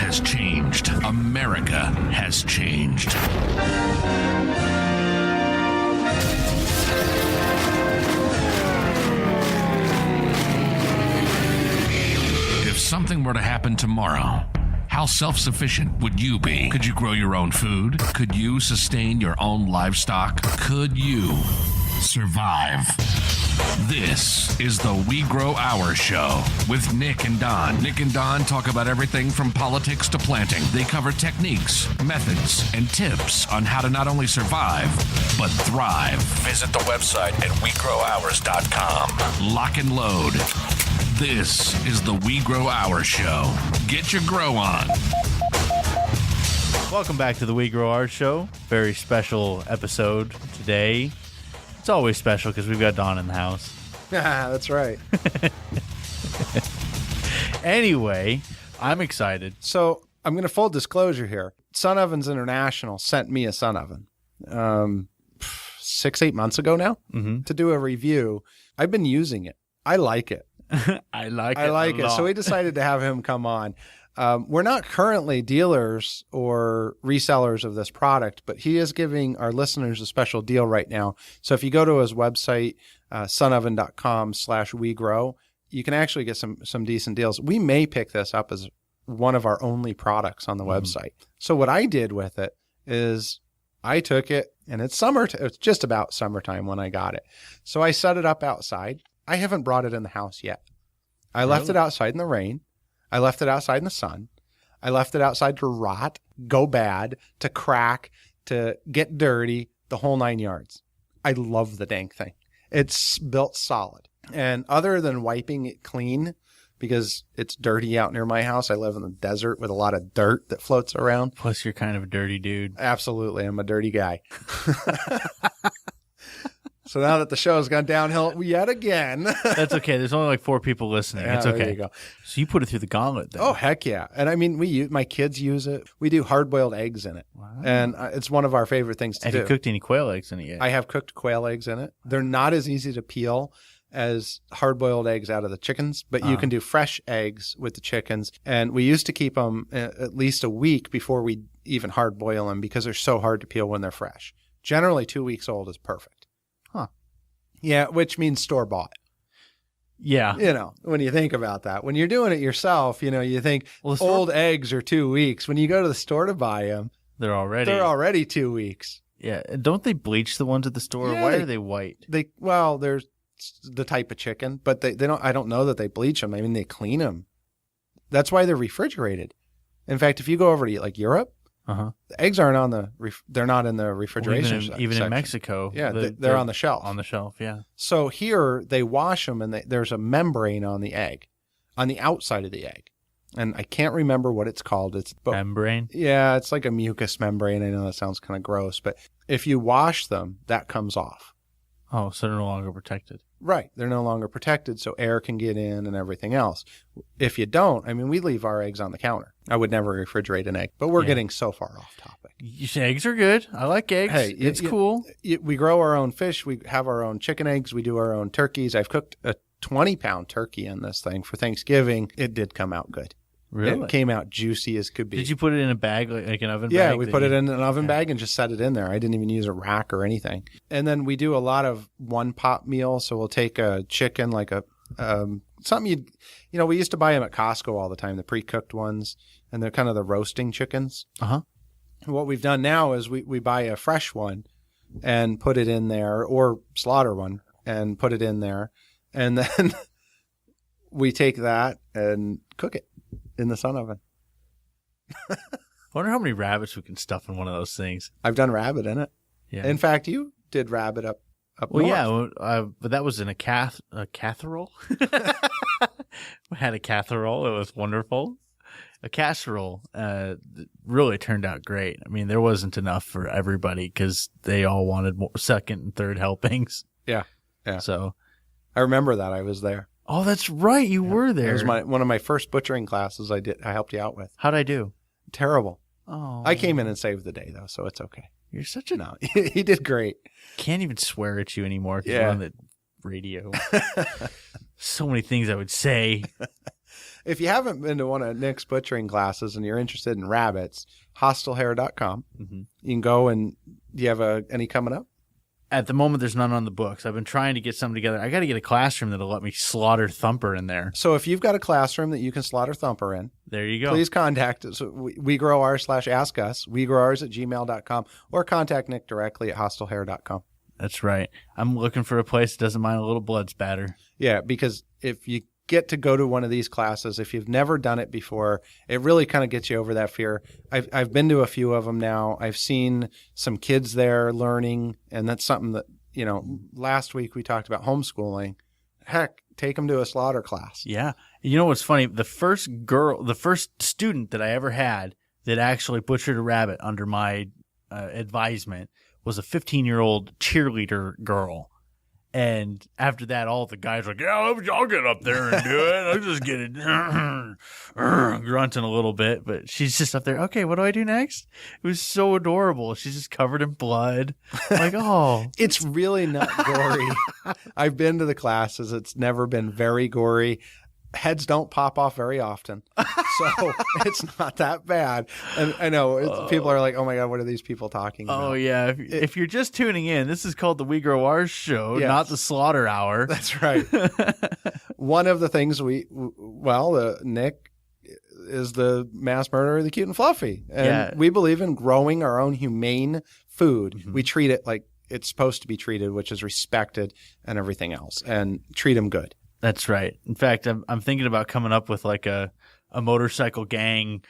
has changed. America has changed. If something were to happen tomorrow, how self-sufficient would you be? Could you grow your own food? Could you sustain your own livestock? Could you survive? This is the We Grow Our Show with Nick and Don. Nick and Don talk about everything from politics to planting. They cover techniques, methods, and tips on how to not only survive, but thrive. Visit the website at WeGrowOurs.com. Lock and load. This is the We Grow Our Show. Get your grow on. Welcome back to the We Grow Our Show. Very special episode today. It's always special because we've got Don in the house. Yeah, that's right. Anyway, I'm excited. So I'm going to full disclosure here. Sun Ovens International sent me a sun oven 6-8 months ago now to do a review. I've been using it. I like it. I like it. So we decided to have him come on. We're not currently dealers or resellers of this product, but he is giving our listeners a special deal right now. So if you go to his website, sunoven.com/wegrow, you can actually get some decent deals. We may pick this up as one of our only products on the website. So what I did with it is I took it, and it's just about summertime when I got it. So I set it up outside. I haven't brought it in the house yet. I left it outside in the rain. I left it outside in the sun. I left it outside to rot, go bad, to crack, to get dirty, the whole 9 yards. I love the dang thing. It's built solid. And other than wiping it clean, because it's dirty out near my house, I live in the desert with a lot of dirt that floats around. Plus, you're kind of a dirty dude. Absolutely. I'm a dirty guy. So now that the show has gone downhill yet again. That's okay. There's only like 4 people listening. Yeah, it's okay. There you go. So you put it through the gauntlet then. Oh, heck yeah. And I mean, my kids use it. We do hard-boiled eggs in it. Wow. And it's one of our favorite things to do. Have you cooked any quail eggs in it yet? I have cooked quail eggs in it. They're not as easy to peel as hard-boiled eggs out of the chickens, but you can do fresh eggs with the chickens. And we used to keep them at least a week before we even hard-boil them because they're so hard to peel when they're fresh. Generally, 2 weeks old is perfect. Huh. Yeah, which means store-bought. Yeah. You know, when you think about that. When you're doing it yourself, you know, you think old eggs are 2 weeks. When you go to the store to buy them, they're already 2 weeks. Yeah. Don't they bleach the ones at the store? Yeah, Why are they white? There's the type of chicken, but they don't. I don't know that they bleach them. I mean, they clean them. That's why they're refrigerated. In fact, if you go over to like Europe, the eggs aren't they're not in the refrigeration section. Even in Mexico. Yeah, they're on the shelf. On the shelf, yeah. So here they wash them, and there's a membrane on the egg, on the outside of the egg. And I can't remember what it's called. Membrane? Yeah, it's like a mucus membrane. I know that sounds kind of gross, but if you wash them, that comes off. Oh, so they're no longer protected. Right. They're no longer protected, so air can get in and everything else. If you don't, I mean, we leave our eggs on the counter. I would never refrigerate an egg, but we're getting so far off topic. Eggs are good. I like eggs. Hey, it's cool. We grow our own fish. We have our own chicken eggs. We do our own turkeys. I've cooked a 20-pound turkey in this thing for Thanksgiving. It did come out good. Really? It came out juicy as could be. Did you put it in a bag, like an oven bag? Yeah, we put it in an oven bag and just set it in there. I didn't even use a rack or anything. And then we do a lot of one-pot meals. So we'll take a chicken, like something we used to buy them at Costco all the time, the pre-cooked ones, and they're kind of the roasting chickens. What we've done now is we buy a fresh one and put it in there, or slaughter one and put it in there, and then we take that and cook it in the sun oven. I wonder how many rabbits we can stuff in one of those things. I've done rabbit in it. Yeah. In fact, you did rabbit up well, north. Yeah, but that was in a casserole. We had a casserole. It was wonderful. A casserole really turned out great. I mean, there wasn't enough for everybody because they all wanted more, second and third helpings. Yeah. So I remember that. I was there. Oh, that's right. You were there. It was one of my first butchering classes I helped you out with. How'd I do? Terrible. Oh. I came in and saved the day, though, so it's okay. You're such a... No, he did great. Can't even swear at you anymore because you're on the radio. So many things I would say. If you haven't been to one of Nick's butchering classes and you're interested in rabbits, hostelehair.com. Mhm. You can go and do you have any coming up? At the moment, there's none on the books. I've been trying to get some together. I got to get a classroom that'll let me slaughter Thumper in there. So if you've got a classroom that you can slaughter Thumper in, There you go. please contact us. WeGrowOurs/ask us, WeGrowOurs@gmail.com, or contact Nick directly at hostelehair.com. That's right. I'm looking for a place that doesn't mind a little blood spatter. Yeah, because if you get to go to one of these classes, if you've never done it before, it really kind of gets you over that fear. I've been to a few of them now. I've seen some kids there learning, and that's something that, last week we talked about homeschooling. Heck, take them to a slaughter class. Yeah. You know what's funny? The first student that I ever had that actually butchered a rabbit under my advisement was a 15-year-old cheerleader girl. And after that, all the guys were like, yeah, I'll get up there and do it. I'll just get it grunting a little bit. But she's just up there. Okay, what do I do next? It was so adorable. She's just covered in blood. Like, oh. It's really not gory. I've been to the classes. It's never been very gory. Heads don't pop off very often. So it's not that bad. And I know people are like, oh my God, what are these people talking about? Oh, yeah. If you're just tuning in, this is called the We Grow Ours show, Yes. not the Slaughter Hour. That's right. One of the things Nick is the mass murderer of the cute and fluffy. And Yeah. we believe in growing our own humane food. Mhm. We treat it like it's supposed to be treated, which is respected and everything else, and treat them good. That's right. In fact, I'm thinking about coming up with like a motorcycle gang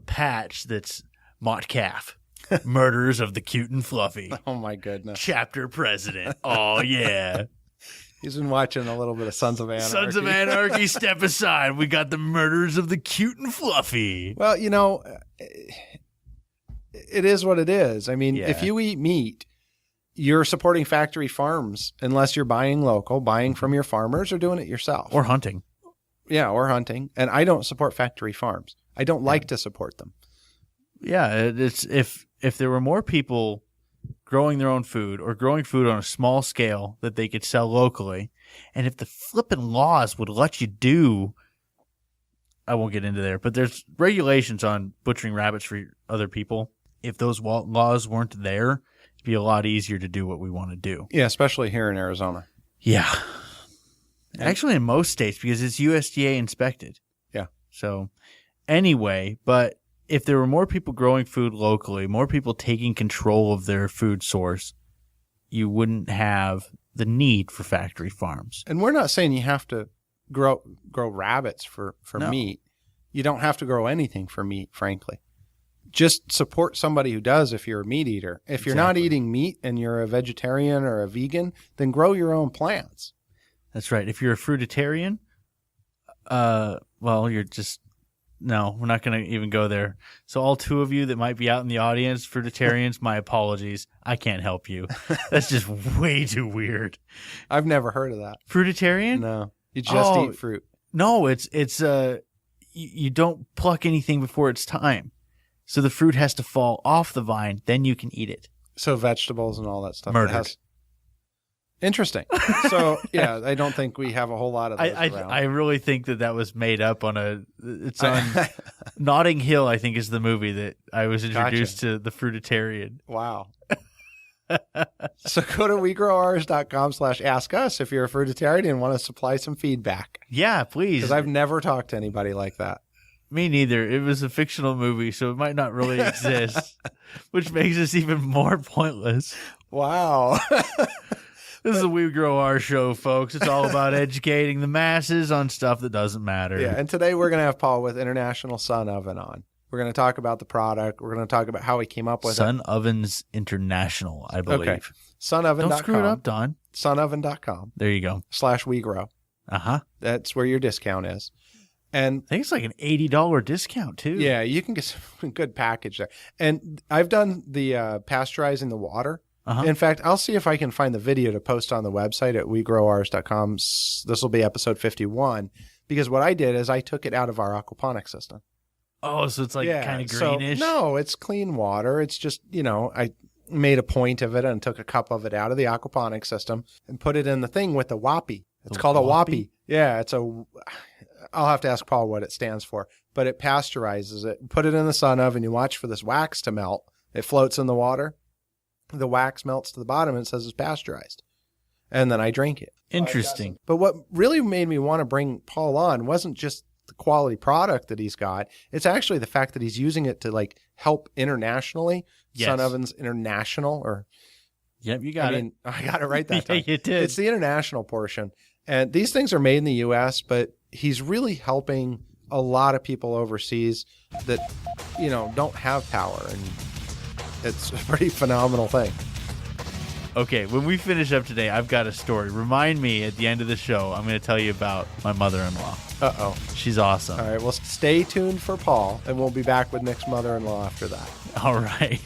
patch that's Mott Calf, Murderers of the Cute and Fluffy, Oh my goodness. chapter president. Oh, yeah. He's been watching a little bit of Sons of Anarchy. Sons of Anarchy, step aside. We got the Murderers of the Cute and Fluffy. Well, it is what it is. I mean, Yeah. if you eat meat, you're supporting factory farms unless you're buying local, buying from your farmers, or doing it yourself. Or hunting. Or hunting. And I don't support factory farms. I don't like to support them. Yeah, it's if there were more people growing their own food or growing food on a small scale that they could sell locally, and if the flippin' laws would let you do, I won't get into there, but there's regulations on butchering rabbits for other people. If those laws weren't there, it'd be a lot easier to do what we want to do. Yeah, especially here in Arizona. Yeah. Actually, in most states, because it's USDA inspected. Yeah. So, anyway, but if there were more people growing food locally, more people taking control of their food source, you wouldn't have the need for factory farms. And we're not saying you have to grow rabbits for No. meat. You don't have to grow anything for meat, frankly. Just support somebody who does if you're a meat eater. If you're not Exactly. eating meat and you're a vegetarian or a vegan, then grow your own plants. That's right. If you're a fruitarian, well, you're just... No, we're not going to even go there. So all two of you that might be out in the audience, fruitarians, my apologies. I can't help you. That's just way too weird. I've never heard of that. Fruitarian? No, you just Oh. eat fruit. No, it's you don't pluck anything before it's time. So the fruit has to fall off the vine, then you can eat it. So vegetables and all that stuff. Murdered. Interesting. So yeah, I don't think we have a whole lot of those around. I really think that was made up on it's on Notting Hill, I think is the movie that I was introduced to the fruitarian. Wow. So go to WeGrowOurs.com/ask us if you're a fruitarian and want to supply some feedback. Yeah, please. Because I've never talked to anybody like that. Me neither. It was a fictional movie, so it might not really exist, which makes this even more pointless. Wow. This is a We Grow Our show, folks. It's all about educating the masses on stuff that doesn't matter. Yeah, and today we're going to have Paul with International Sun Oven on. We're going to talk about the product. We're going to talk about how he came up with Sun Ovens International, I believe. Okay. Sunoven.com. Don't screw it up, Don. Sunoven.com There you go. /WeGrow. Uh-huh. That's where your discount is. And I think it's like an $80 discount, too. yeah, you can get some good package there. And I've done the pasteurizing the water. Uh-huh. In fact, I'll see if I can find the video to post on the website at WeGrowOurs.com. This will be episode 51. Because what I did is I took it out of our aquaponics system. Oh, so it's like kind of greenish? So, no, it's clean water. It's just, I made a point of it and took a cup of it out of the aquaponics system and put it in the thing with the Wappy. It's called a Wappy. Yeah, it's a I'll have to ask Paul what it stands for, but it pasteurizes it. Put it in the sun oven, you watch for this wax to melt. It floats in the water. The wax melts to the bottom and it says it's pasteurized. And then I drink it. Interesting. But what really made me want to bring Paul on wasn't just the quality product that he's got. It's actually the fact that he's using it to like help internationally. Yes. Sun Ovens International, or Yep, you got it. I got it right that Yeah, time. you did. It's the international portion. And these things are made in the U.S., but he's really helping a lot of people overseas that, don't have power. And it's a pretty phenomenal thing. Okay, when we finish up today, I've got a story. Remind me at the end of the show, I'm going to tell you about my mother-in-law. Uh-oh. She's awesome. All right, well, stay tuned for Paul, and we'll be back with Nick's mother-in-law after that. All right.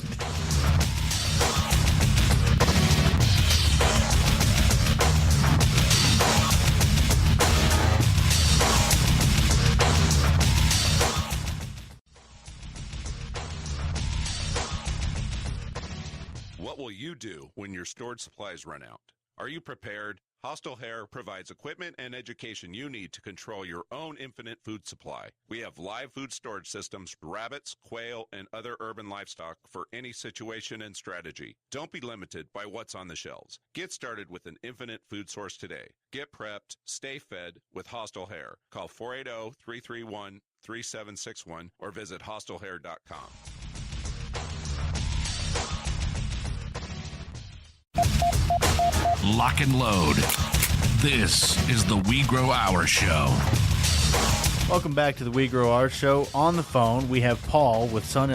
What will you do when your stored supplies run out? Are you prepared? Hostile Hair provides equipment and education you need to control your own infinite food supply. We have live food storage systems, rabbits, quail, and other urban livestock for any situation and strategy. Don't be limited by what's on the shelves. Get started with an infinite food source today. Get prepped, stay fed with Hostile Hair. Call 480-331-3761 or visit hostlehair.com. Lock and load. This is the We Grow Our Show. Welcome back to the We Grow Our Show. On the phone, we have Paul with Sun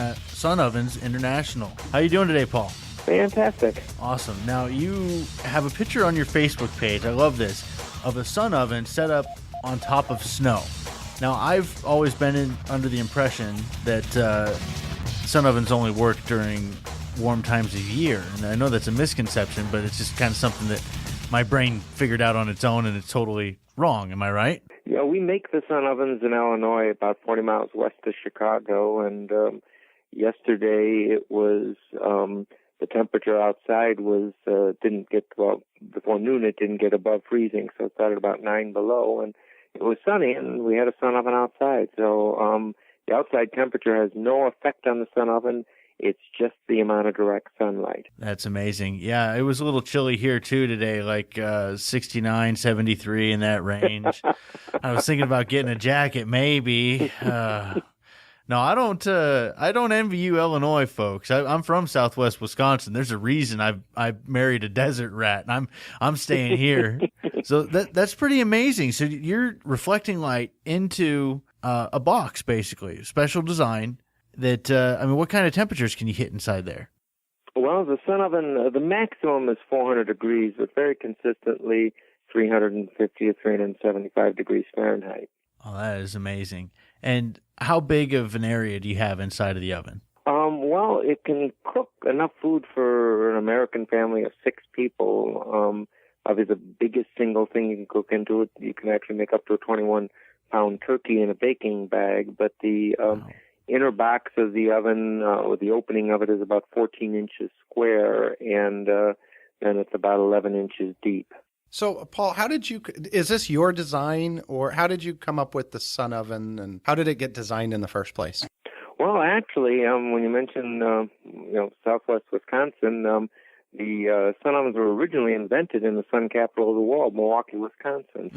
Ovens International. How you doing today, Paul? Fantastic. Awesome. Now, you have a picture on your Facebook page, I love this, of a sun oven set up on top of snow. Now, I've always been under the impression that sun ovens only work during warm times of year, and I know that's a misconception, but it's just kind of something that my brain figured out on its own, and it's totally wrong. Am I right? Yeah, we make the sun ovens in Illinois, about 40 miles west of Chicago, and yesterday it was the temperature outside was didn't get before noon. It didn't get above freezing, so it started about 9 below, and it was sunny, and we had a sun oven outside. So the outside temperature has no effect on the sun oven. It's just the amount of direct sunlight. That's amazing. Yeah, it was a little chilly here too today, like 69, 73 in that range. I was thinking about getting a jacket, maybe. No, I don't envy you, Illinois folks. I'm from Southwest Wisconsin. There's a reason I married a desert rat, and I'm staying here. So that's pretty amazing. So you're reflecting light into a box, basically, special design. That what kind of temperatures can you hit inside there? Well, the sun oven, the maximum is 400 degrees, but very consistently 350 to 375 degrees Fahrenheit. Oh, that is amazing. And how big of an area do you have inside of the oven? Well, it can cook enough food for an American family of 6 people. Probably the biggest single thing you can cook into it. You can actually make up to a 21-pound turkey in a baking bag, but the inner box of the oven, or the opening of it, is about 14 inches square, and then it's about 11 inches deep. So, Paul, is this your design, or how did you come up with the sun oven, and how did it get designed in the first place? Well, actually, when you mentioned, Southwest Wisconsin, the sun ovens were originally invented in the sun capital of the world, Milwaukee, Wisconsin.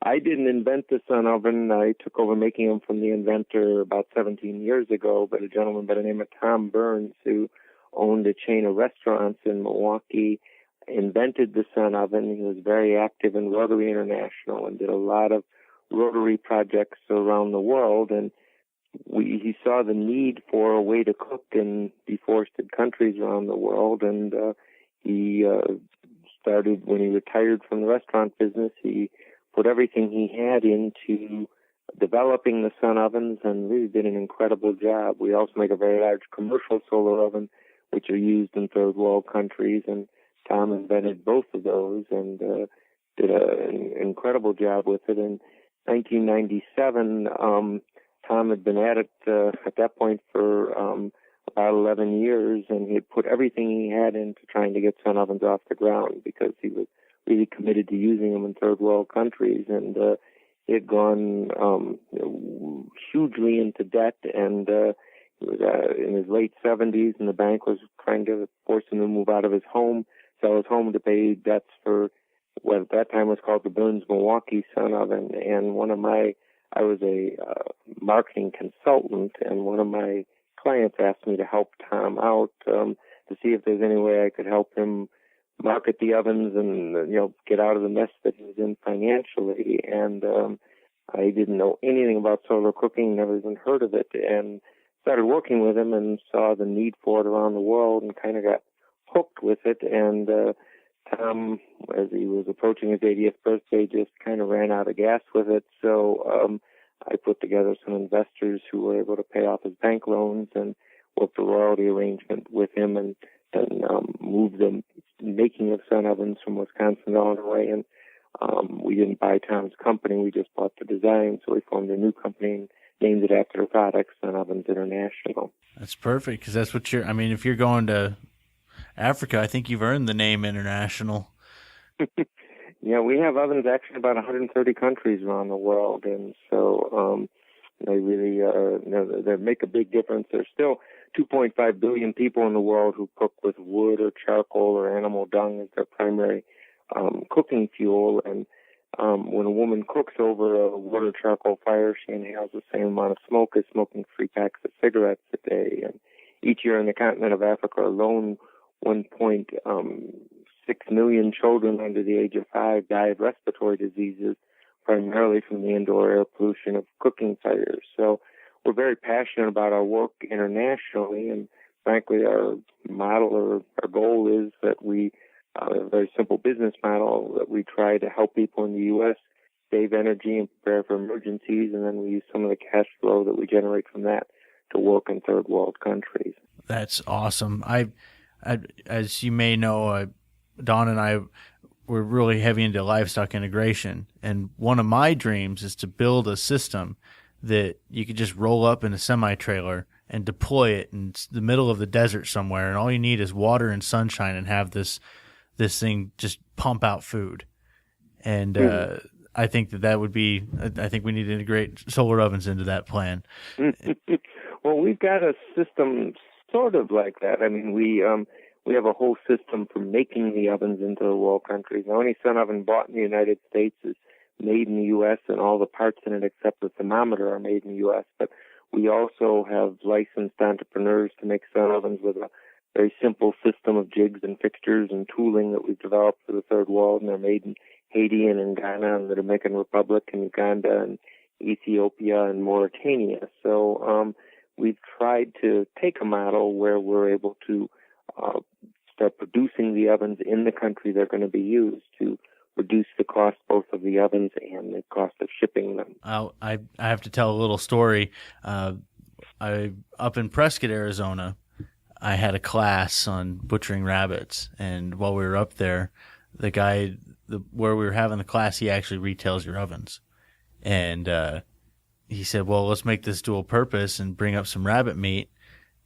I didn't invent the sun oven. I took over making them from the inventor about 17 years ago, but a gentleman by the name of Tom Burns, who owned a chain of restaurants in Milwaukee, invented the sun oven. He was very active in Rotary International and did a lot of Rotary projects around the world, and he saw the need for a way to cook in deforested countries around the world, and he started, when he retired from the restaurant business, he put everything he had into developing the sun ovens and really did an incredible job. We also make a very large commercial solar oven, which are used in third world countries, and Tom invented both of those and did an incredible job with it. In 1997, Tom had been at it at that point for about 11 years, and he had put everything he had into trying to get sun ovens off the ground because he was really committed to using them in third world countries. And he had gone hugely into debt, and he was in his late 70s, and the bank was trying to force him to move out of his home, sell his home to pay debts for what at that time was called the Burns Milwaukee Sun Oven. And I was a marketing consultant, and one of my clients asked me to help Tom out to see if there's any way I could help him market the ovens and get out of the mess that he was in financially. And I didn't know anything about solar cooking, never even heard of it, and started working with him and saw the need for it around the world and kind of got hooked with it. And Tom, as he was approaching his 80th birthday, just kind of ran out of gas with it. So I put together some investors who were able to pay off his bank loans and worked a royalty arrangement with him and moved the making of sun ovens from Wisconsin to Illinois. And we didn't buy Tom's company. We just bought the design. So we formed a new company and named it after the product, Sun Ovens International. That's perfect, because that's what if you're going to Africa, I think you've earned the name international. Yeah, we have ovens actually in about 130 countries around the world, and so they really they make a big difference. There's still 2.5 billion people in the world who cook with wood or charcoal or animal dung as their primary cooking fuel, and when a woman cooks over a wood or charcoal fire, she inhales the same amount of smoke as smoking 3 packs of cigarettes a day. And each year in the continent of Africa alone, 1.6 million children under the age of 5 die of respiratory diseases, primarily from the indoor air pollution of cooking fires. So we're very passionate about our work internationally, and frankly, our model or our goal is that we a very simple business model that we try to help people in the U.S. save energy and prepare for emergencies, and then we use some of the cash flow that we generate from that to work in third world countries. That's awesome. I as you may know, Don and I were really heavy into livestock integration, and one of my dreams is to build a system that you could just roll up in a semi-trailer and deploy it in the middle of the desert somewhere, and all you need is water and sunshine, and have this thing just pump out food. And I think that would be, I think we need to integrate solar ovens into that plan. Well, we've got a system sort of like that. I mean, we have a whole system for making the ovens into the world countries. Now, any sun oven bought in the United States is made in the U.S., and all the parts in it except the thermometer are made in the U.S. But we also have licensed entrepreneurs to make sun ovens with a very simple system of jigs and fixtures and tooling that we've developed for the third world, and they're made in Haiti and in Ghana and the Dominican Republic and Uganda and Ethiopia and Mauritania. So we've tried to take a model where we're able to start producing the ovens in the country they're going to be used to reduce the cost both of the ovens and the cost of shipping them. I have to tell a little story. Up in Prescott, Arizona, I had a class on butchering rabbits, and while we were up there, the guy where we were having the class, he actually retails your ovens. And he said, well, let's make this dual purpose and bring up some rabbit meat.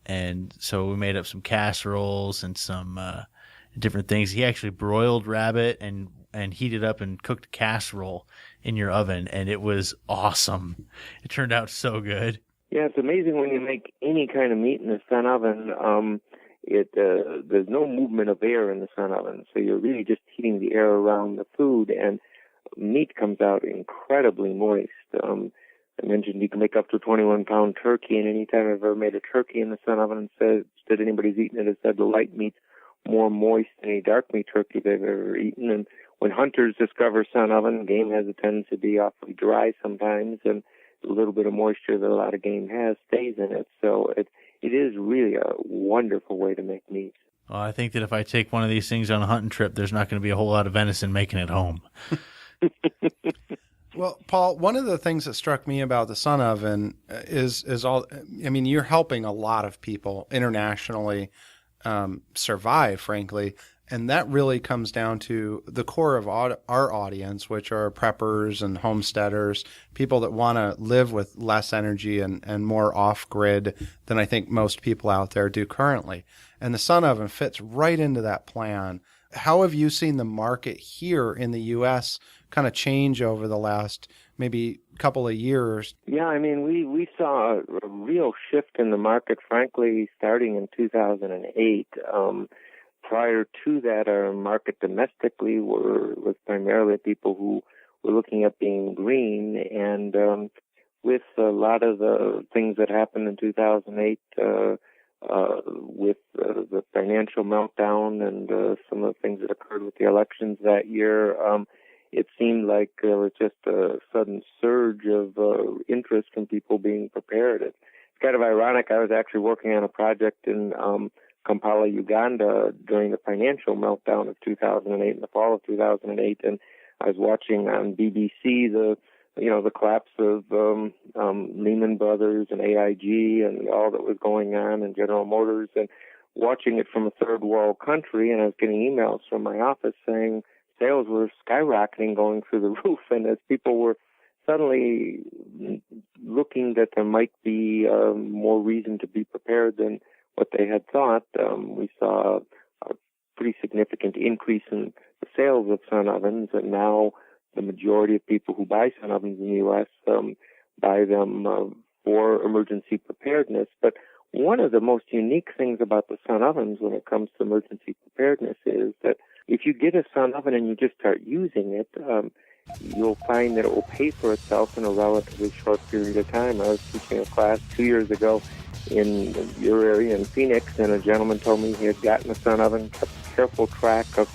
And so we made up some casseroles and some different things. He actually broiled rabbit and heated up and cooked casserole in your oven, and it was awesome. It turned out so good. Yeah, it's amazing when you make any kind of meat in the sun oven. There's no movement of air in the sun oven, so you're really just heating the air around the food, and meat comes out incredibly moist. I mentioned you can make up to a 21-pound turkey, and any time I've ever made a turkey in the sun oven and said anybody's eaten it has said the light meat's more moist than any dark meat turkey they've ever eaten. And when hunters discover sun oven, game has a tendency to be awfully dry sometimes, and a little bit of moisture that a lot of game has stays in it. So it is really a wonderful way to make meat. Well, I think that if I take one of these things on a hunting trip, there's not going to be a whole lot of venison making it home. Well, Paul, one of the things that struck me about the sun oven is you're helping a lot of people internationally survive, frankly. And that really comes down to the core of our audience, which are preppers and homesteaders, people that want to live with less energy and more off-grid than I think most people out there do currently. And the sun oven fits right into that plan. how have you seen the market here in the U.S. kind of change over the last maybe couple of years? Yeah, I mean, we saw a real shift in the market, frankly, starting in 2008. Prior to that, our market domestically was primarily people who were looking at being green, and with a lot of the things that happened in 2008, with the financial meltdown and some of the things that occurred with the elections that year, it seemed like there was just a sudden surge of interest from people being prepared. It's kind of ironic. I was actually working on a project in Kampala, Uganda during the financial meltdown of 2008, in the fall of 2008, and I was watching on BBC the collapse of Lehman Brothers and AIG and all that was going on, and General Motors, and watching it from a third world country. And I was getting emails from my office saying sales were skyrocketing, going through the roof. And as people were suddenly looking that there might be more reason to be prepared than what they had thought, we saw a pretty significant increase in the sales of sun ovens, and now the majority of people who buy sun ovens in the U.S. Buy them for emergency preparedness. But one of the most unique things about the sun ovens when it comes to emergency preparedness is that if you get a sun oven and you just start using it, you'll find that it will pay for itself in a relatively short period of time. I was teaching a class 2 years ago in your area in Phoenix, and a gentleman told me he had gotten a sun oven, kept careful track of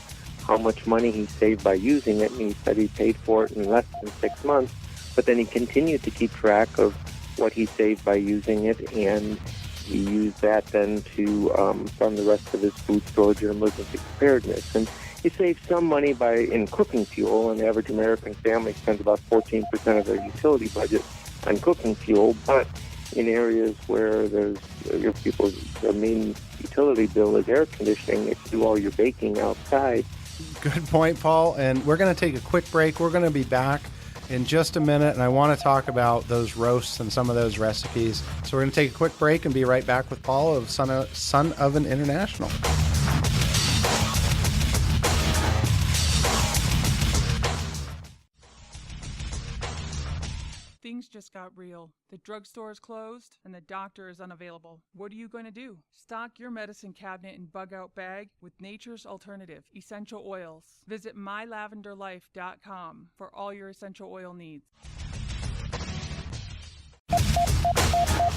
how much money he saved by using it, and he said he paid for it in less than 6 months, but then he continued to keep track of what he saved by using it, and he used that then to fund the rest of his food storage and emergency preparedness. And he saved some money in cooking fuel. An average American family spends about 14% of their utility budget on cooking fuel, but in areas where their main utility bill is air conditioning, if you do all your baking outside. Good point, Paul. And we're going to take a quick break. We're going to be back in just a minute, and I want to talk about those roasts and some of those recipes. So we're going to take a quick break and be right back with Paul of Sun Oven International. Things just got real. The drugstore is closed and the doctor is unavailable. What are you going to do? Stock your medicine cabinet and bug out bag with nature's alternative, essential oils. Visit mylavenderlife.com for all your essential oil needs.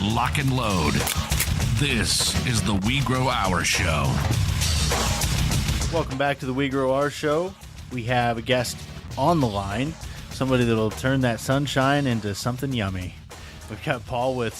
Lock and load. This is the We Grow Our Show. Welcome back to the We Grow Our Show. We have a guest on the line. Somebody that'll turn that sunshine into something yummy. We've got Paul with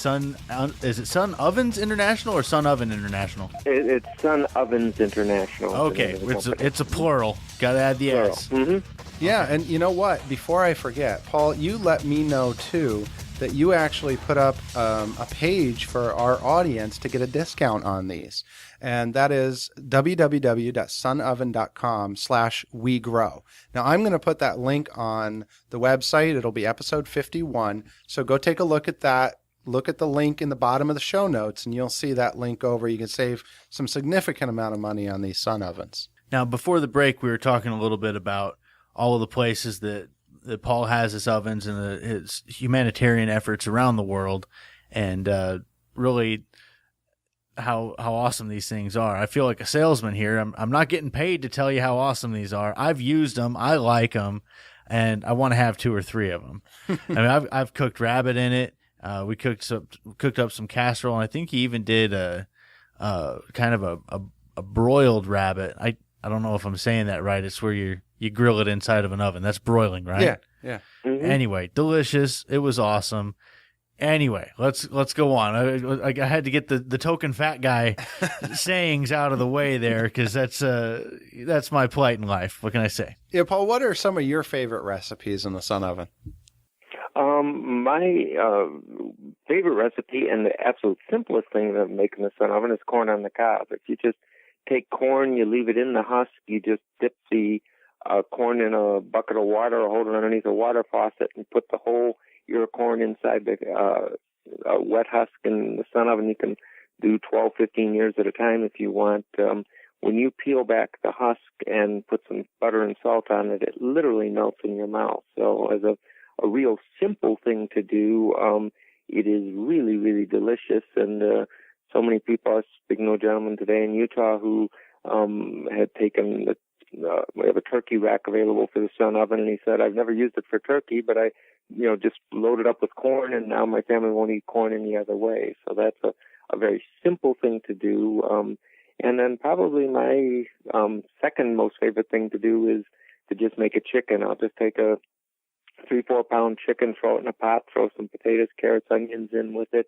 is it Sun Ovens International or Sun Oven International? It's Sun Ovens International. Okay, it's a plural. Got to add the S. Mm-hmm. Yeah, and you know what? Before I forget, Paul, you let me know, too, that you actually put up a page for our audience to get a discount on these. And that is www.sunoven.com/wegrow. Now, I'm going to put that link on the website. It'll be episode 51. So go take a look at that. Look at the link in the bottom of the show notes, and you'll see that link over. You can save some significant amount of money on these sun ovens. Now, before the break, we were talking a little bit about all of the places that Paul has his ovens and his humanitarian efforts around the world, and really how awesome these things are. I feel like a salesman here. I'm not getting paid to tell you how awesome these are. I've used them. I like them, and I want to have 2 or 3 of them. I mean, I've cooked rabbit in it. We cooked up some casserole, and I think he even did a kind of a broiled rabbit. I don't know if I'm saying that right. It's where you grill it inside of an oven. That's broiling, right? Yeah. Mm-hmm. Anyway, delicious. It was awesome. Anyway, let's go on. I had to get the token fat guy sayings out of the way there, because that's my plight in life. What can I say? Yeah, Paul, what are some of your favorite recipes in the sun oven? My favorite recipe and the absolute simplest thing to make in the sun oven is corn on the cob. If you just take corn, you leave it in the husk, you just dip the corn in a bucket of water or hold it underneath a water faucet and put the whole ear of corn inside the wet husk in the sun oven. You can do 12, 15 years at a time if you want. when you peel back the husk and put some butter and salt on it, it literally melts in your mouth. So as a real simple thing to do, it is really, really delicious. And so many people, I was speaking to a gentleman today in Utah who had taken we have a turkey rack available for the Sun Oven, and he said, I've never used it for turkey, but I just load it up with corn, and now my family won't eat corn any other way. So that's a very simple thing to do. And then probably my second most favorite thing to do is to just make a chicken. I'll just take a 3-4 pound chicken, throw it in a pot, throw some potatoes, carrots, onions in with it,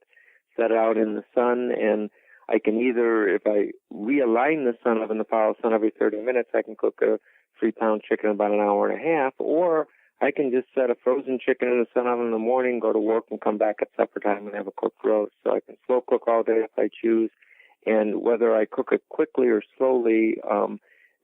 set it out in the sun, and I can either, if I realign the Sun Oven to follow sun every 30 minutes, I can cook a 3-pound chicken in about an hour and a half, or I can just set a frozen chicken in the Sun Oven in the morning, go to work, and come back at supper time and have a cooked roast. So I can slow cook all day if I choose. And whether I cook it quickly or slowly,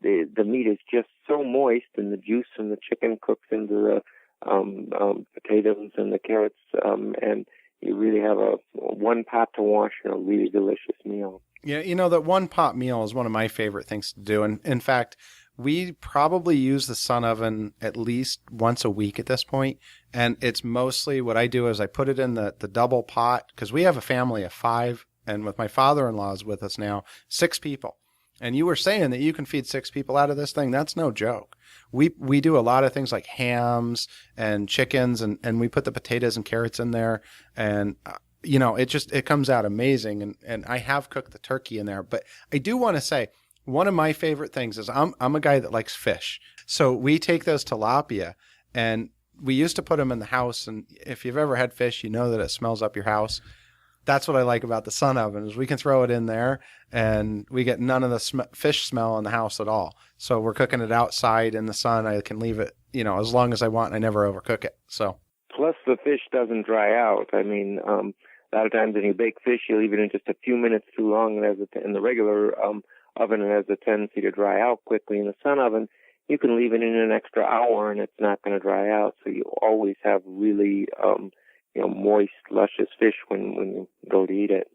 the meat is just so moist, and the juice from the chicken cooks into the potatoes and the carrots, and you really have a one pot to wash and a really delicious meal. Yeah, that one pot meal is one of my favorite things to do. And in fact, we probably use the Sun Oven at least once a week at this point. And it's mostly what I do is I put it in the double pot, because we have a family of 5. And with my father-in-law is with us now, 6 people. And you were saying that you can feed 6 people out of this thing. That's no joke. We do a lot of things like hams and chickens, and we put the potatoes and carrots in there. And, it comes out amazing. And I have cooked the turkey in there. But I do want to say, one of my favorite things is I'm a guy that likes fish. So we take those tilapia, and we used to put them in the house. And if you've ever had fish, you know that it smells up your house. That's what I like about the Sun Oven is we can throw it in there and we get none of the fish smell in the house at all. So we're cooking it outside in the sun. I can leave it, as long as I want. And I never overcook it. So plus the fish doesn't dry out. I mean, a lot of times when you bake fish, you leave it in just a few minutes too long, and in the regular oven, it has a tendency to dry out quickly. In the Sun Oven, you can leave it in an extra hour and it's not going to dry out. So you always have really moist, luscious fish when you go to eat it.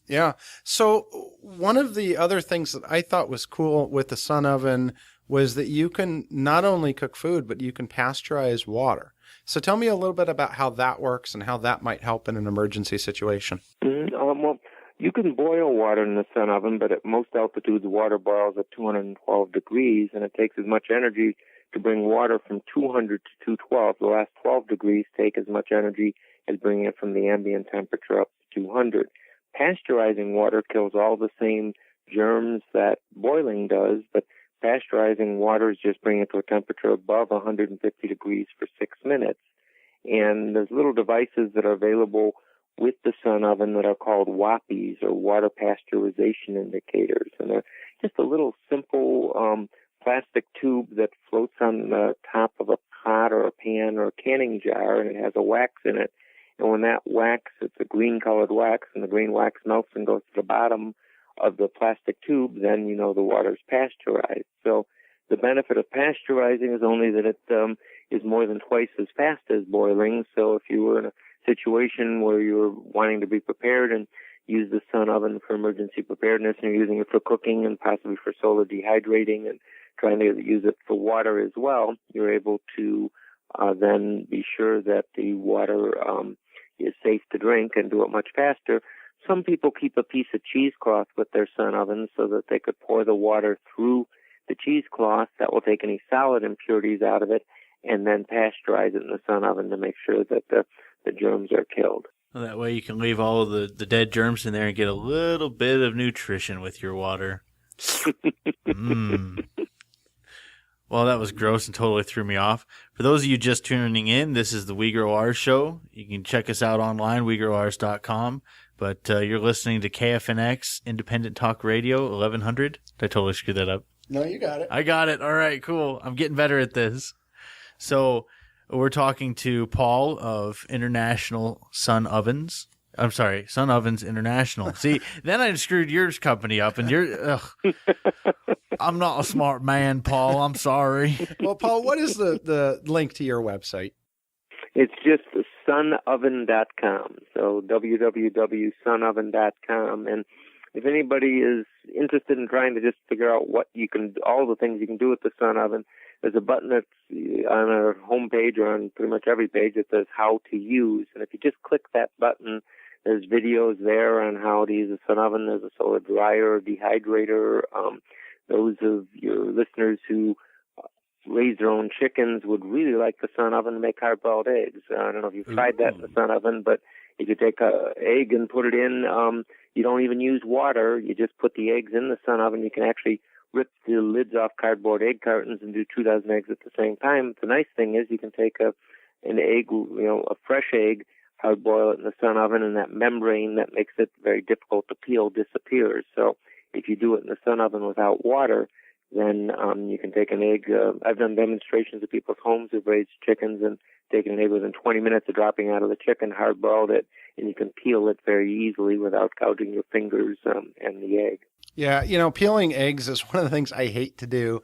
Yeah. So one of the other things that I thought was cool with the Sun Oven was that you can not only cook food, but you can pasteurize water. So tell me a little bit about how that works and how that might help in an emergency situation. Well, you can boil water in the Sun Oven, but at most altitudes, water boils at 212 degrees, and it takes as much energy to bring water from 200 to 212. The last 12 degrees take as much energy as bringing it from the ambient temperature up to 200. Pasteurizing water kills all the same germs that boiling does, but pasteurizing water is just bringing it to a temperature above 150 degrees for 6 minutes. And there's little devices that are available with the Sun Oven that are called WAPIs, or water pasteurization indicators. And they're just a little simple plastic tube that floats on the top of a pot or a pan or a canning jar, and it has a wax in it. And when that wax, it's a green-colored wax, and the green wax melts and goes to the bottom of the plastic tube, then you know the water's pasteurized. So the benefit of pasteurizing is only that it is more than twice as fast as boiling. So if you were in a situation where you're wanting to be prepared and use the Sun Oven for emergency preparedness, and you're using it for cooking and possibly for solar dehydrating and trying to use it for water as well, you're able to then be sure that the water is safe to drink and do it much faster. Some people keep a piece of cheesecloth with their Sun Oven so that they could pour the water through the cheesecloth. That will take any solid impurities out of it, and then pasteurize it in the Sun Oven to make sure that the germs are killed. Well, that way you can leave all of the dead germs in there and get a little bit of nutrition with your water. Well, that was gross and totally threw me off. For those of you just tuning in, this is the We Grow Ours show. You can check us out online, wegrowours.com. But you're listening to KFNX Independent Talk Radio 1100. Did I totally screw that up? No, you got it. I got it. All right, cool. I'm getting better at this. So we're talking to Paul of International Sun Ovens. I'm sorry, Sun Ovens International. See, then I screwed your company up, and I'm not a smart man, Paul. I'm sorry. Well, Paul, what is the link to your website? It's just sunoven.com. So www.sunoven.com. And if anybody is interested in trying to just figure out all the things you can do with the Sun Oven, there's a button that's on our homepage or on pretty much every page that says how to use. And if you just click that button, there's videos there on how to use a Sun Oven. There's a solar dryer, dehydrator. Those of your listeners who raise their own chickens would really like the Sun Oven to make hard-boiled eggs. I don't know if you've tried that in the Sun Oven, but you could take an egg and put it in. You don't even use water. You just put the eggs in the Sun Oven. You can actually rip the lids off cardboard egg cartons and do 2 dozen eggs at the same time. The nice thing is you can take an egg, a fresh egg, hard boil it in the Sun Oven, and that membrane that makes it very difficult to peel disappears. So if you do it in the Sun Oven without water, then you can take an egg. I've done demonstrations at people's homes who've raised chickens and taken an egg within 20 minutes of dropping out of the chicken, hard-boiled it, and you can peel it very easily without gouging your fingers and the egg. Yeah, peeling eggs is one of the things I hate to do.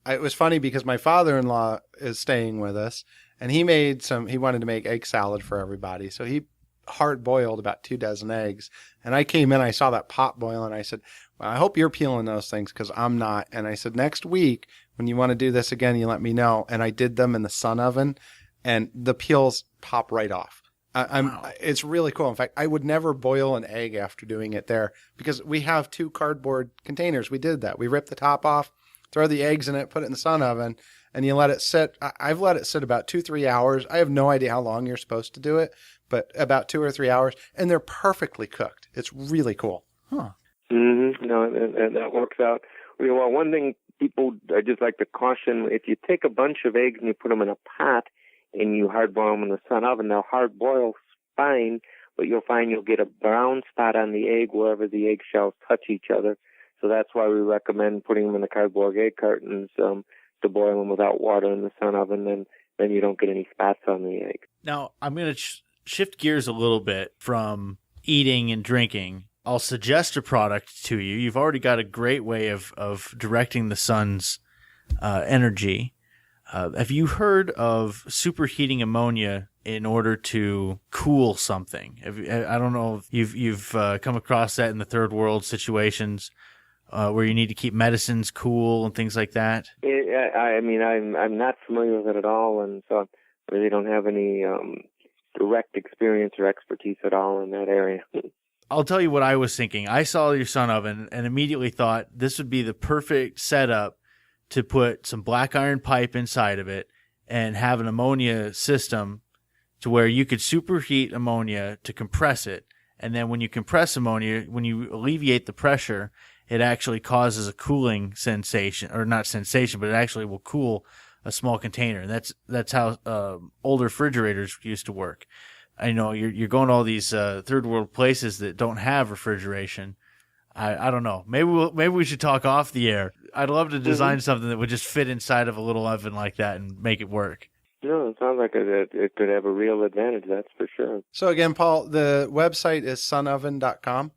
It was funny because my father-in-law is staying with us, and he wanted to make egg salad for everybody. So he hard-boiled about 2 dozen eggs. And I came in, I saw that pot boil, and I said, well, I hope you're peeling those things because I'm not. And I said, next week, when you want to do this again, you let me know. And I did them in the Sun Oven, and the peels pop right off. Wow. It's really cool. In fact, I would never boil an egg after doing it there because we have 2 cardboard containers. We did that. We ripped the top off, throw the eggs in it, put it in the Sun Oven, and you let it sit. I've let it sit about 2-3 hours. I have no idea how long you're supposed to do it, but about 2 or 3 hours, and they're perfectly cooked. It's really cool. Huh. Mm-hmm. No, and that works out. Well, one thing I just like to caution, if you take a bunch of eggs and you put them in a pot and you hard boil them in the Sun Oven, they'll hard boil fine, but you'll find you'll get a brown spot on the egg wherever the eggshells touch each other. So that's why we recommend putting them in the cardboard egg cartons to boil them without water in the Sun Oven, and then you don't get any spots on the egg. Now, I'm going to shift gears a little bit from eating and drinking. I'll suggest a product to you. You've already got a great way of directing the sun's energy. Have you heard of superheating ammonia in order to cool something? I don't know if you've come across that in the third world situations where you need to keep medicines cool and things like that. I'm not familiar with it at all, and so I really don't have any direct experience or expertise at all in that area. I'll tell you what I was thinking. I saw your Sun Oven and immediately thought this would be the perfect setup to put some black iron pipe inside of it and have an ammonia system to where you could superheat ammonia to compress it. And then when you compress ammonia, when you alleviate the pressure, it actually causes a cooling sensation, or not sensation, but it actually will cool a small container. And that's how older refrigerators used to work. I know you're going to all these third world places that don't have refrigeration. I don't know. Maybe we should talk off the air. I'd love to design something that would just fit inside of a little oven like that and make it work. No, it sounds like it could have a real advantage, that's for sure. So again, Paul, the website is sunoven.com?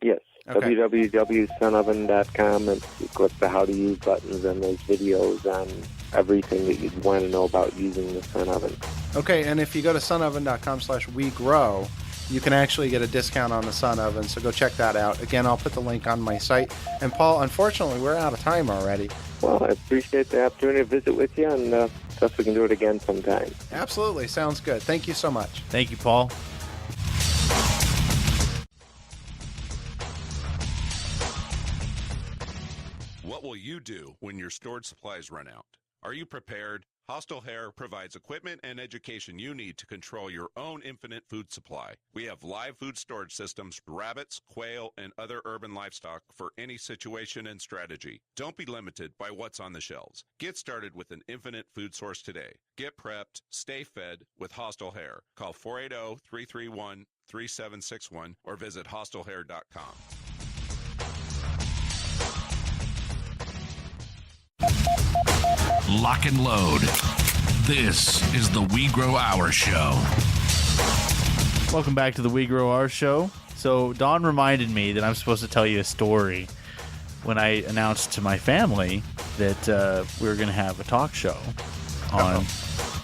Yes, okay. www.sunoven.com, and you click the How to Use buttons, and there's videos on everything that you'd want to know about using the Sun Oven. Okay, and if you go to sunoven.com/wegrow, you can actually get a discount on the Sun Oven, so go check that out. Again, I'll put the link on my site. And Paul, unfortunately, we're out of time already. Well, I appreciate the opportunity to visit with you, and hope we can do it again sometime. Absolutely. Sounds good. Thank you so much. Thank you, Paul. What will you do when your stored supplies run out? Are you prepared? Hostile Hair provides equipment and education you need to control your own infinite food supply. We have live food storage systems, rabbits, quail, and other urban livestock for any situation and strategy. Don't be limited by what's on the shelves. Get started with an infinite food source today. Get prepped, stay fed with Hostile Hair. Call 480-331-3761 or visit hostilehair.com. Lock and load. This is the We Grow Our Show. Welcome back to the We Grow Our Show. So Dawn reminded me that I'm supposed to tell you a story when I announced to my family that we were going to have a talk show on.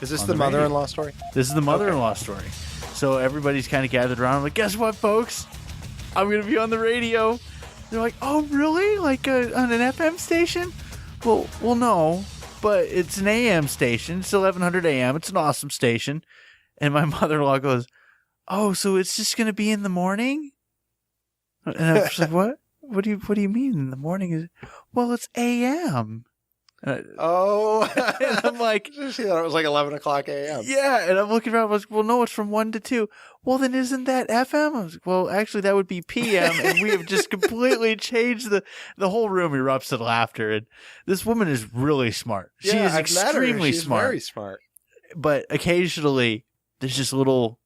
Is this on the radio. mother-in-law story? This is the mother-in-law story. So everybody's kind of gathered around. I'm like, guess what, folks? I'm going to be on the radio. They're like, oh, really? Like on an FM station? Well, no, but it's an AM station. It's 1100 AM. It's an awesome station. And my mother-in-law goes, oh, so it's just going to be in the morning? And I was like, what? What do you mean in the morning? Well, it's AM. Oh, And I'm like, you thought it was like 11 o'clock a.m. yeah. And I'm looking around. I was like, well, no, it's from 1 to 2. Well, then isn't that FM? I was like, well, actually, that would be PM. And we have just completely changed the whole room erupts in laughter. And this woman is really smart. She is I've met her. extremely She's smart. very smart. But occasionally, there's just little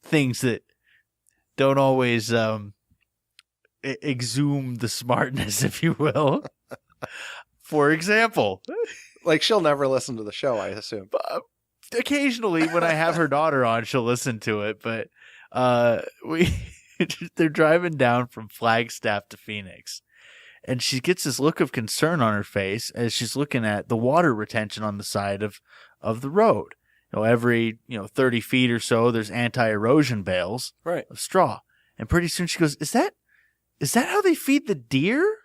things that don't always exhume the smartness, if you will. For example, Like, she'll never listen to the show, I assume. occasionally when I have her daughter on, she'll listen to it. But they're driving down from Flagstaff to Phoenix, and she gets this look of concern on her face as she's looking at the water retention on the side of the road. Every 30 feet or so, there's anti-erosion bales Right. of straw, and pretty soon she goes, "Is that how they feed the deer?"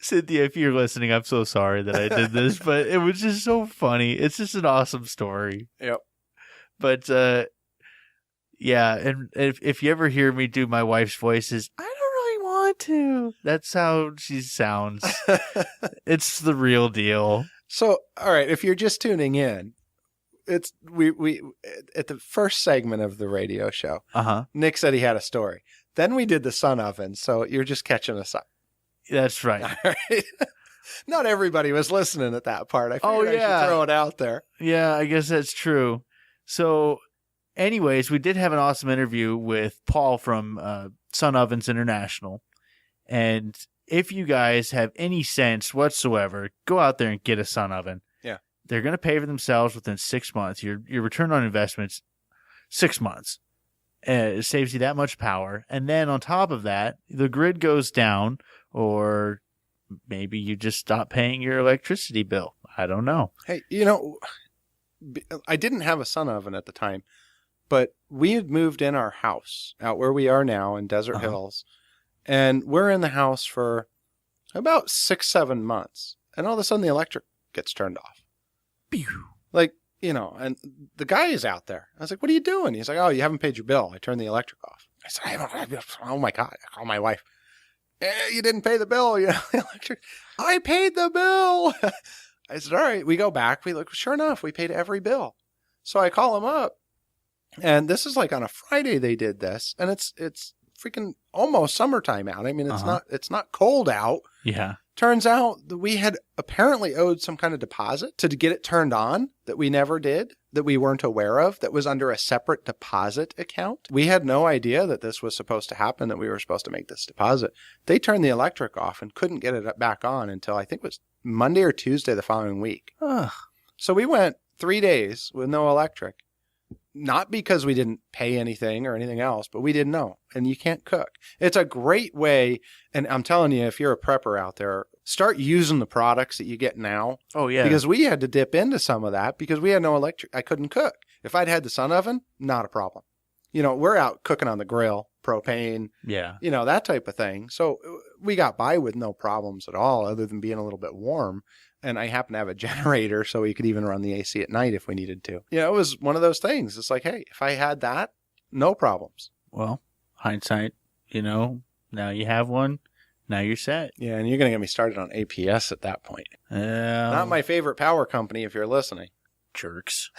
Cynthia, if you're listening, I'm so sorry that I did this, but it was just so funny. It's just an awesome story. Yep. But yeah, and if you ever hear me do my wife's voices, I don't really want to. That's how she sounds. It's the real deal. So, all right, if you're just tuning in, it's we at the first segment of the radio show, Nick said he had a story. Then we did the sun oven, so you're just catching us up. That's right. All right. Not everybody was listening at that part. I figured I should throw it out there. Yeah, I guess that's true. So, anyways, we did have an awesome interview with Paul from Sun Ovens International. And if you guys have any sense whatsoever, go out there and get a sun oven. Yeah. They're going to pay for themselves within 6 months. Your return on investment's 6 months. It saves you that much power. And then on top of that, the grid goes down, or maybe you just stop paying your electricity bill. I don't know. Hey, I didn't have a sun oven at the time, but we had moved in our house out where we are now in Desert Hills, and we're in the house for about 6-7 months, and all of a sudden the electric gets turned off. Pew. Like, and the guy is out there. I was like, what are you doing? He's like, oh, you haven't paid your bill. I turned the electric off. I said, oh my God. I call my wife. You didn't pay the bill. Electric. I paid the bill. I said, all right, we go back. We look, sure enough, we paid every bill. So I call him up, and this is like on a Friday they did this, and it's freaking almost summertime out. I mean, it's not cold out. Yeah. Turns out that we had apparently owed some kind of deposit to get it turned on that we never did, that we weren't aware of, that was under a separate deposit account. We had no idea that this was supposed to happen, that we were supposed to make this deposit. They turned the electric off and couldn't get it back on until I think it was Monday or Tuesday the following week. So we went 3 days with no electric. Not because we didn't pay anything or anything else, but we didn't know. And you can't cook. It's a great way. And I'm telling you, if you're a prepper out there, start using the products that you get now. Oh, yeah. Because we had to dip into some of that because we had no electric. I couldn't cook. If I'd had the sun oven, not a problem. We're out cooking on the grill, propane, Yeah. that type of thing. So we got by with no problems at all other than being a little bit warm. And I happen to have a generator, so we could even run the AC at night if we needed to. It was one of those things. It's like, hey, if I had that, no problems. Well, hindsight, now you have one. Now you're set. Yeah, and you're going to get me started on APS at that point. Not Not my favorite power company if you're listening. jerks.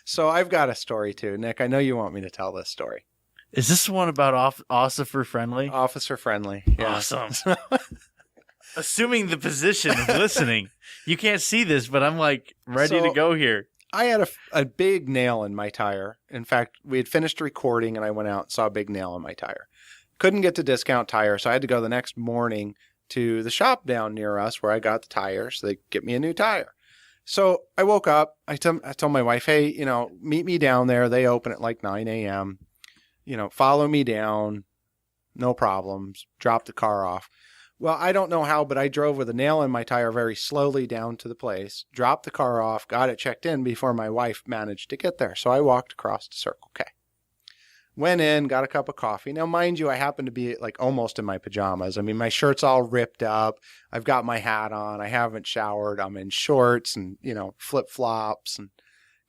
So I've got a story too. Nick, I know you want me to tell this story. Is this one about Ossifer Friendly? Officer friendly. Yeah. Awesome. Assuming the position of listening. You can't see this, but I'm like ready to go here. I had a big nail in my tire. In fact, we had finished recording and I went out and saw a big nail in my tire. Couldn't get to Discount Tire, so I had to go the next morning to the shop down near us where I got the tire so they could get me a new tire. So I woke up. I told my wife, hey, meet me down there. They open at like 9 a.m. Follow me down. No problems. Drop the car off. Well, I don't know how, but I drove with a nail in my tire very slowly down to the place, dropped the car off, got it checked in before my wife managed to get there. So I walked across to Circle K. Went in, got a cup of coffee. Now, mind you, I happen to be like almost in my pajamas. I mean, my shirt's all ripped up. I've got my hat on. I haven't showered. I'm in shorts and, flip flops and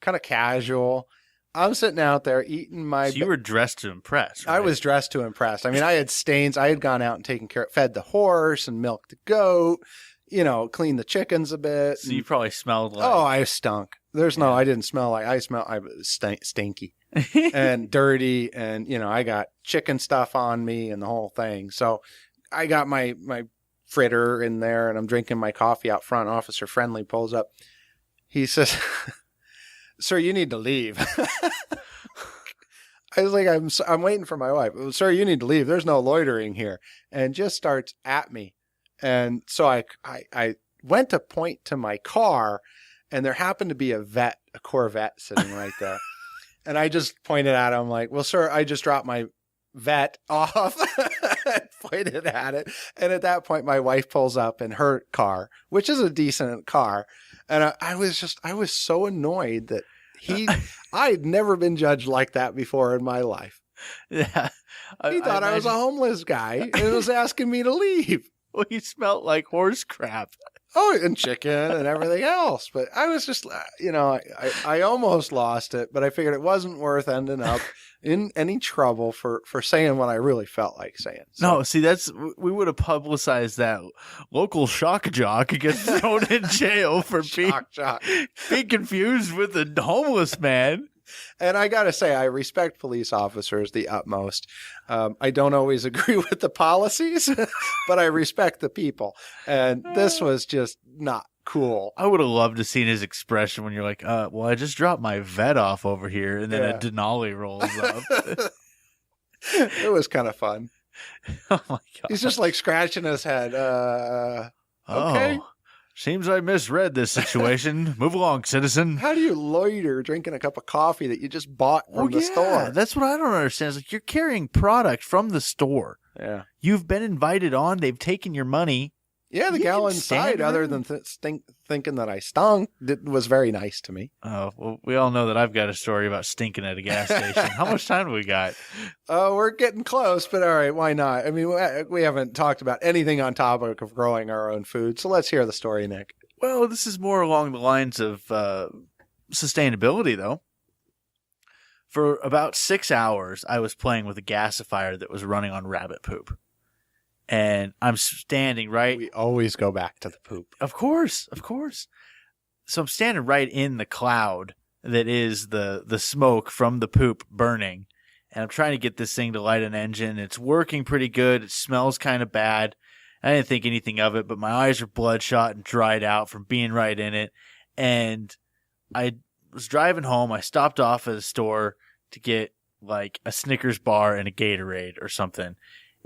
kind of casual. I'm sitting out there eating my. So you were dressed to impress, right? I was dressed to impress. I mean, I had stains. I had gone out and taken care, fed the horse and milked the goat, cleaned the chickens a bit. So you probably smelled like. Oh, I stunk. I didn't smell like I was stinky and dirty. And, I got chicken stuff on me and the whole thing. So I got my fritter in there and I'm drinking my coffee out front. Officer Friendly pulls up. He says, "Sir, you need to leave." I was like, I'm waiting for my wife. "Sir, you need to leave. There's no loitering here." And just starts at me. And so I went to point to my car, and there happened to be a Corvette sitting right there. And I just pointed at him like, "Well, sir, I just dropped my vet off." Pointed at it. And at that point, my wife pulls up in her car, which is a decent car. And I was so annoyed that I'd never been judged like that before in my life. Yeah. He thought I was a homeless guy and was asking me to leave. Well, you smelled like horse crap. Oh, and chicken and everything else. But I was just, I almost lost it, but I figured it wasn't worth ending up in any trouble for saying what I really felt like saying. So, No, see, we would have publicized that. Local shock jock gets thrown in jail for shock. being confused with a homeless man. And I got to say, I respect police officers the utmost. I don't always agree with the policies, but I respect the people. And this was just not cool. I would have loved to seen his expression when you're like, well, I just dropped my vet off over here. And then a Denali rolls up. It was kind of fun. Oh, my God. He's just like scratching his head. Okay. Oh, seems I misread this situation. Move along, citizen. How do you loiter drinking a cup of coffee that you just bought from the store? That's what I don't understand. It's like you're carrying product from the store. Yeah. You've been invited on. They've taken your money. Yeah, the You gal can stand inside, other than thinking that I stunk, was very nice to me. Oh, well, we all know that I've got a story about stinking at a gas station. How much time do we got? Oh, we're getting close, but all right, why not? I mean, we haven't talked about anything on topic of growing our own food, so let's hear the story, Nick. Well, this is more along the lines of sustainability, though. For about 6 hours, I was playing with a gasifier that was running on rabbit poop. And I'm standing right. We always go back to the poop. Of course. So I'm standing right in the cloud that is the smoke from the poop burning. And I'm trying to get this thing to light an engine. It's working pretty good. It smells kind of bad. I didn't think anything of it, but my eyes are bloodshot and dried out from being right in it. And I was driving home. I stopped off at a store to get like a Snickers bar and a Gatorade or something.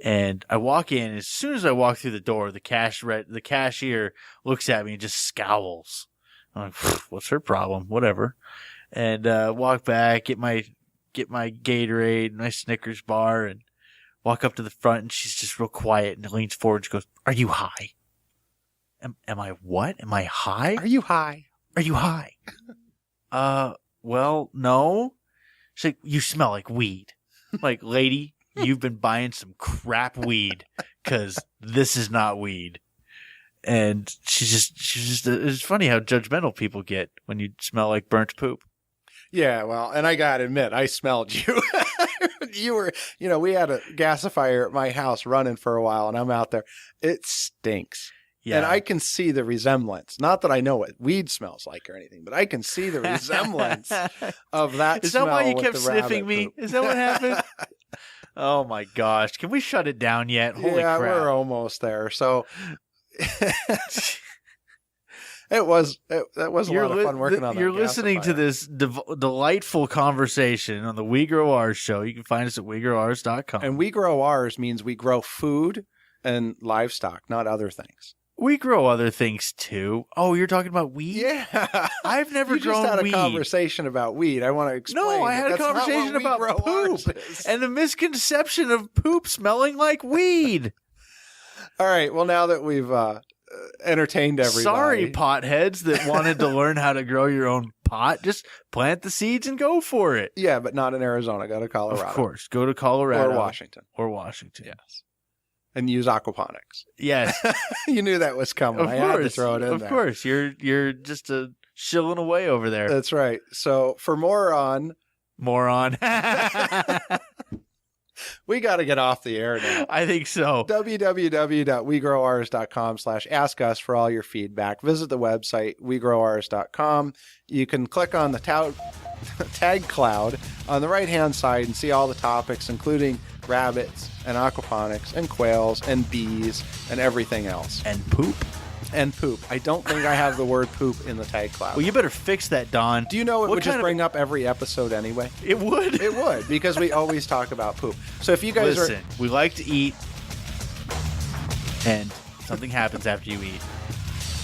And I walk in. As soon as I walk through the door, the cashier looks at me and just scowls. I'm like, "What's her problem? Whatever." And walk back, get my Gatorade, my Snickers bar, and walk up to the front. And she's just real quiet and leans forward. And she goes, "Are you high?" Am I what? Am I high? Are you high? Are you high? Well, no. She's like, "You smell like weed." I'm like, "Lady, you've been buying some crap weed because this is not weed." And she's just, it's funny how judgmental people get when you smell like burnt poop. Yeah, well, and I got to admit, I smelled you. You were, we had a gasifier at my house running for a while, and I'm out there. It stinks. Yeah. And I can see the resemblance. Not that I know what weed smells like or anything, but I can see the resemblance of that Is smell. that why you with kept the sniffing rabbit me? poop. Is that what happened? Oh my gosh. Can we shut it down yet? Holy yeah, crap. we're almost there. So that was a lot of fun working on that. You're listening to gasifier. this delightful conversation on the We Grow Ours show. You can find us at WeGrowOurs.com. And we grow ours means we grow food and livestock, not other things. We grow other things too. Oh, you're talking about weed? Yeah. I've never You grown just had weed. a conversation about weed. I want to explain. No, I that had a that's not what conversation we about grow ours poop is. and the misconception of poop smelling like weed. All right. Well, now that we've entertained everybody. Sorry, potheads that wanted to learn how to grow your own pot. Just plant the seeds and go for it. Yeah, but not in Arizona. Go to Colorado. Of course. Go to Colorado. Or Washington. Yes. And use aquaponics. Yes. You knew that was coming. I had to throw it in there. Of course. You're just shilling away over there. That's right. So for more on... Moron. We got to get off the air now. I think so. www.wegrowours.com/ask us for all your feedback. Visit the website, wegrowours.com. You can click on the tag cloud on the right-hand side and see all the topics, including rabbits and aquaponics and quails and bees and everything else. And poop. And poop. I don't think I have the word poop in the tag cloud. Well, you better fix that, Don. Do you know it What would just kind of- bring up every episode anyway? It would. It would, because we always talk about poop. So if you guys Listen, we like to eat, and something happens after you eat.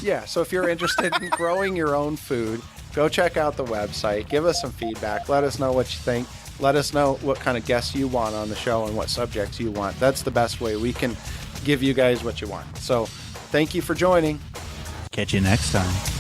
Yeah, so if you're interested in growing your own food, go check out the website. Give us some feedback. Let us know what you think. Let us know what kind of guests you want on the show and what subjects you want. That's the best way we can give you guys what you want. So thank you for joining. Catch you next time.